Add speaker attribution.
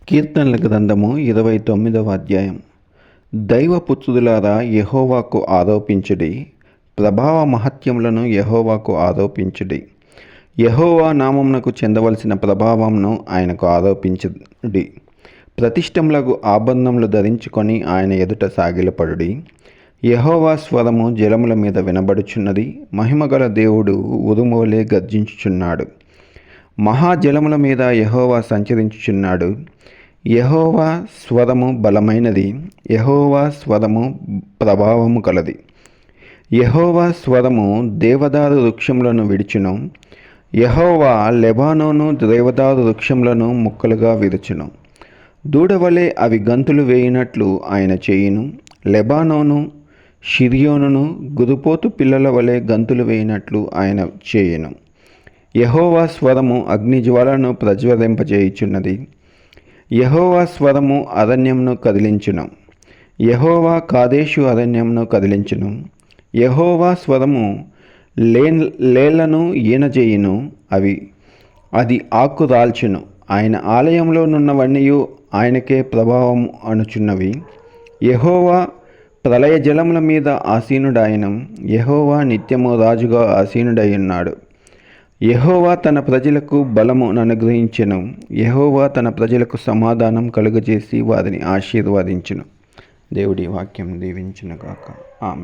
Speaker 1: కీర్తనల గ్రంథము 29వ అధ్యాయం. దైవపుత్రులారా యెహోవాకు ఆరోపించుడి, ప్రభావ మహత్యములను యెహోవాకు ఆరోపించుడి. యెహోవా నామమునకు చెందవలసిన ప్రభావమును ఆయనకు ఆరోపించుడి. ప్రతిష్టములకు ఆభరణములు ధరించుకొని ఆయన ఎదుట సాగిలపడుడి. యెహోవా స్వరము జలముల మీద వినబడుచున్నది. మహిమగల దేవుడు ఉరుము వలె గర్జించుచున్నాడు. మహాజలముల మీద యెహోవా సంచరించుచున్నాడు. యెహోవా స్వరము బలమైనది. యెహోవా స్వరము ప్రభావము కలది. యెహోవా స్వరము దేవదారు వృక్షములను విడిచును. యెహోవా లెబానోను దేవదారు వృక్షములను ముక్కలుగా విరుచును. దూడవలే అవి గంతులు వేయినట్లు ఆయన చేయును. లెబానోను షిరియోనును గురుపోతు పిల్లల వలె గంతులు వేయినట్లు ఆయన చేయును. యెహోవా స్వరము అగ్నిజ్వాలను ప్రజ్వలింపజేయుచున్నది. యెహోవా స్వరము అరణ్యమును కదిలించును. యెహోవా కాదేషు అరణ్యమును కదిలించును. యెహోవా స్వరము లేళ్లను ఈనజేయును. అది ఆకు రాల్చును. ఆయన ఆలయంలో నున్నవన్నీయు ఆయనకే ప్రభావం అనుచున్నవి. యెహోవా ప్రళయ జలముల మీద ఆసీనుడాయను. యెహోవా నిత్యము రాజుగా ఆసీనుడైయున్నాడు. యెహోవా తన ప్రజలకు బలము అనుగ్రహించెను. యెహోవా తన ప్రజలకు సమాధానం కలుగజేసి వారిని ఆశీర్వదించును. దేవుడి వాక్యం దీవించునుగాక. ఆమేన్.